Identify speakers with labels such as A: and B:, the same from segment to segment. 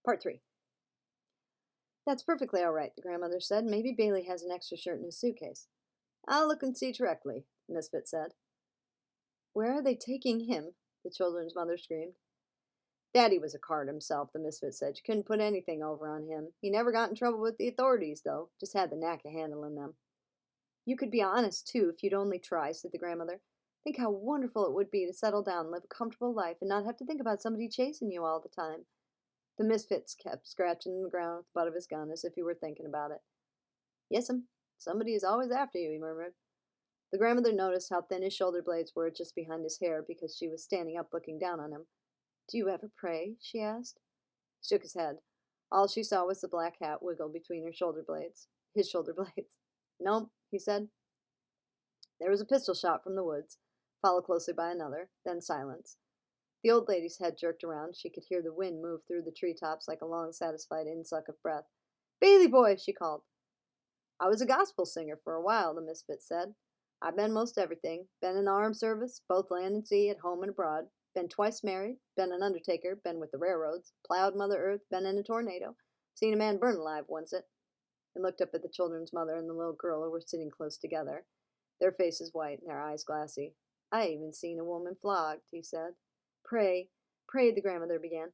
A: Part 3. That's perfectly all right, the grandmother said. Maybe Bailey has an extra shirt in his suitcase. I'll look and see directly, the misfit said. Where are they taking him? The children's mother screamed. Daddy was a card himself, the misfit said. You couldn't put anything over on him. He never got in trouble with the authorities, though. Just had the knack of handling them. You could be honest, too, if you'd only try, said the grandmother. Think how wonderful it would be to settle down and live a comfortable life and not have to think about somebody chasing you all the time. The misfit kept scratching the ground with the butt of his gun as if he were thinking about it. Yes'm, somebody is always after you, he murmured. The grandmother noticed how thin his shoulder blades were just behind his hair because she was standing up looking down on him. Do you ever pray? She asked. He shook his head. All she saw was the black hat wiggle between his shoulder blades. Nope, he said. There was a pistol shot from the woods, followed closely by another, then silence. The old lady's head jerked around. She could hear the wind move through the treetops like a long, satisfied insuck of breath. Bailey boy, she called. I was a gospel singer for a while, the misfit said. I've been most everything. Been in the armed service, both land and sea, at home and abroad. Been twice married, been an undertaker, been with the railroads, plowed Mother Earth, been in a tornado, seen a man burn alive oncet. And looked up at the children's mother and the little girl who were sitting close together, their faces white and their eyes glassy. I even seen a woman flogged, he said. Pray, the grandmother began.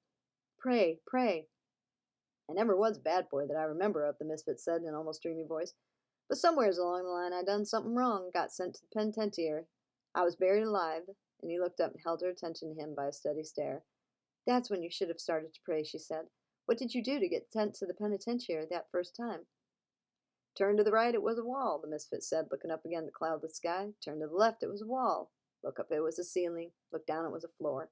A: Pray. I never was a bad boy that I remember of, the misfit said in an almost dreamy voice. But somewheres along the line I done something wrong, got sent to the penitentiary. I was buried alive, and he looked up and held her attention to him by a steady stare. That's when you should have started to pray, she said. What did you do to get sent to the penitentiary that first time? Turn to the right, it was a wall, the misfit said, looking up again at the cloudless sky. Turn to the left, it was a wall. Look up, it was a ceiling. Look down, it was a floor.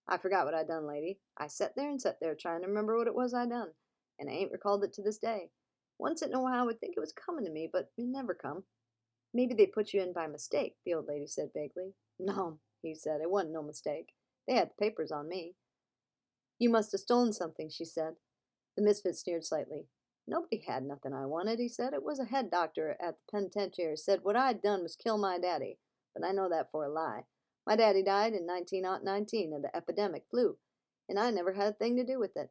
A: I forgot what I done, lady. I sat there trying to remember what it was I done, and I ain't recalled it to this day. Once in a while I would think it was coming to me, but it never come. Maybe they put you in by mistake, the old lady said vaguely. No, he said, it wasn't no mistake. They had the papers on me. You must have stolen something, she said. The misfit sneered slightly. Nobody had nothing I wanted, he said. It was a head doctor at the penitentiary said what I'd done was kill my daddy, but I know that for a lie. My daddy died in 1919 of the epidemic flu, and I never had a thing to do with it.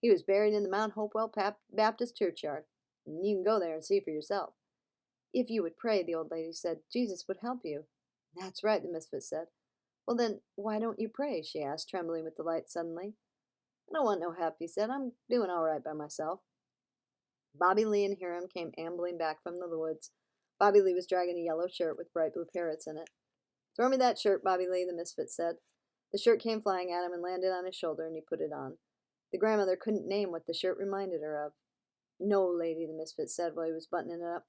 A: He was buried in the Mount Hopewell Baptist churchyard, and you can go there and see for yourself. If you would pray, the old lady said, Jesus would help you. That's right, the misfit said. Well then, why don't you pray? She asked, trembling with delight suddenly. I don't want no help, he said. I'm doing all right by myself. Bobby Lee and Hiram came ambling back from the woods. Bobby Lee was dragging a yellow shirt with bright blue parrots in it. Throw me that shirt, Bobby Lee, the misfit said. The shirt came flying at him and landed on his shoulder, and he put it on. The grandmother couldn't name what the shirt reminded her of. No, lady, the misfit said while he was buttoning it up.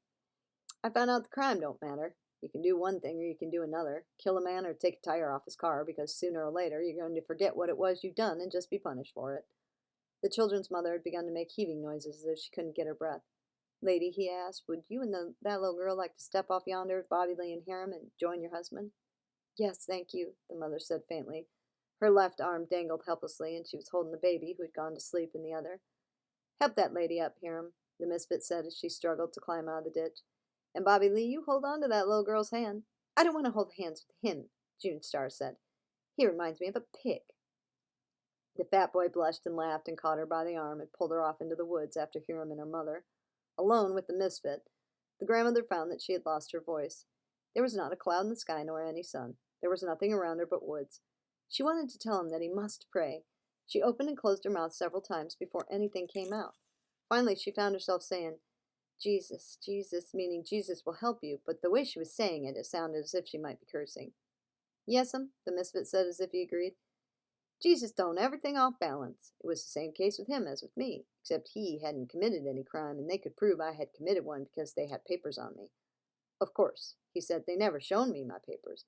A: I found out the crime don't matter. You can do one thing or you can do another. Kill a man or take a tire off his car, because sooner or later you're going to forget what it was you've done and just be punished for it. The children's mother had begun to make heaving noises as if she couldn't get her breath. Lady, he asked, would you and that little girl like to step off yonder with Bobby Lee and Hiram and join your husband? Yes, thank you, the mother said faintly. Her left arm dangled helplessly, and she was holding the baby, who had gone to sleep in the other. Help that lady up, Hiram, the misfit said as she struggled to climb out of the ditch. And Bobby Lee, you hold on to that little girl's hand. I don't want to hold hands with him, June Star said. He reminds me of a pig. The fat boy blushed and laughed and caught her by the arm and pulled her off into the woods after Hiram and her mother. Alone with the misfit, the grandmother found that she had lost her voice. There was not a cloud in the sky nor any sun. There was nothing around her but woods. She wanted to tell him that he must pray. She opened and closed her mouth several times before anything came out. Finally, she found herself saying, Jesus, Jesus, meaning Jesus will help you, but the way she was saying it, it sounded as if she might be cursing. Yes'm, the misfit said as if he agreed. Jesus don't everything off balance. It was the same case with him as with me, except he hadn't committed any crime, and they could prove I had committed one because they had papers on me. Of course, he said, they never shown me my papers.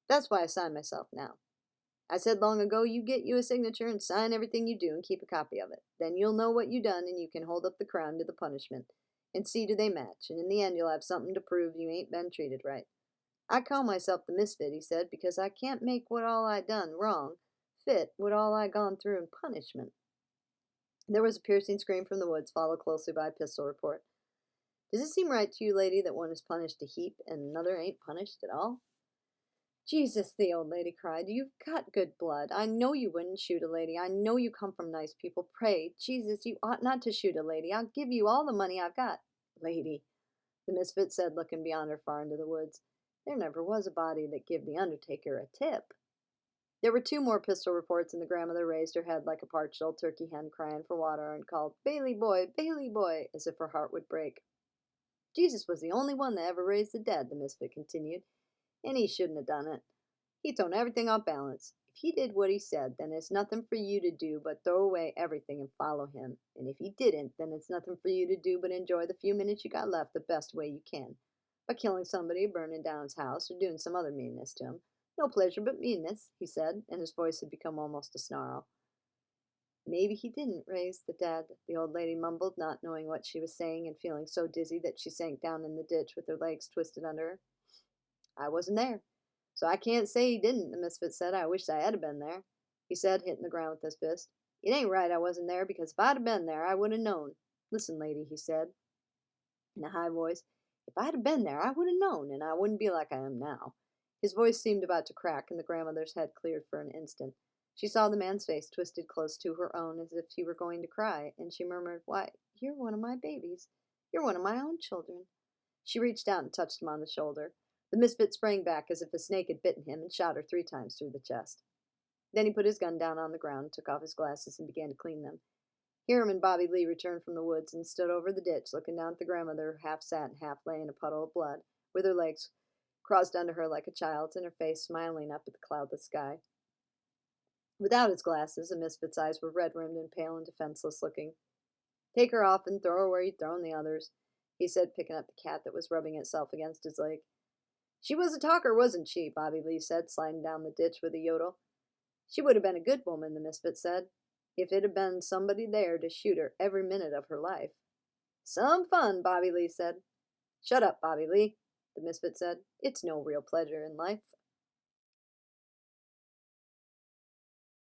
A: That's why I sign myself now. I said long ago, you get you a signature and sign everything you do and keep a copy of it. Then you'll know what you done, and you can hold up the crime to the punishment and see do they match, and in the end you'll have something to prove you ain't been treated right. I call myself the misfit, he said, because I can't make what all I done wrong fit what all I gone through in punishment. There was a piercing scream from the woods, followed closely by a pistol report. Does it seem right to you, lady, that one is punished a heap and another ain't punished at all? Jesus, the old lady cried, you've got good blood. I know you wouldn't shoot a lady. I know you come from nice people. Pray, Jesus, you ought not to shoot a lady. I'll give you all the money I've got. Lady, the misfit said, looking beyond her far into the woods. There never was a body that give the undertaker a tip. There were 2 more pistol reports, and the grandmother raised her head like a parched old turkey hen crying for water and called, Bailey boy, as if her heart would break. Jesus was the only one that ever raised the dead, the misfit continued, and he shouldn't have done it. He thrown everything off balance. If he did what he said, then it's nothing for you to do but throw away everything and follow him. And if he didn't, then it's nothing for you to do but enjoy the few minutes you got left the best way you can. By killing somebody, burning down his house, or doing some other meanness to him. No pleasure but meanness, he said, and his voice had become almost a snarl. Maybe he didn't raise the dead, the old lady mumbled, not knowing what she was saying and feeling so dizzy that she sank down in the ditch with her legs twisted under her. I wasn't there, so I can't say he didn't, the misfit said. I wish I had been there, he said, hitting the ground with his fist. It ain't right I wasn't there, because if I'd have been there, I would have known. Listen, lady, he said, in a high voice, if I'd have been there, I would have known, and I wouldn't be like I am now. His voice seemed about to crack, and the grandmother's head cleared for an instant. She saw the man's face twisted close to her own as if he were going to cry, and she murmured, Why, you're one of my babies. You're one of my own children. She reached out and touched him on the shoulder. The misfit sprang back as if a snake had bitten him and shot her 3 times through the chest. Then he put his gun down on the ground, took off his glasses, and began to clean them. Hiram and Bobby Lee returned from the woods and stood over the ditch, looking down at the grandmother, who half sat and half lay in a puddle of blood, with her legs crossed under her like a child's, and her face smiling up at the cloudless sky. Without his glasses, the misfit's eyes were red-rimmed and pale and defenseless-looking. Take her off and throw her where you'd thrown the others, he said, picking up the cat that was rubbing itself against his leg. She was a talker, wasn't she? Bobby Lee said, sliding down the ditch with a yodel. She would have been a good woman, the misfit said, if it had been somebody there to shoot her every minute of her life. Some fun, Bobby Lee said. Shut up, Bobby Lee, the misfit said. It's no real pleasure in life.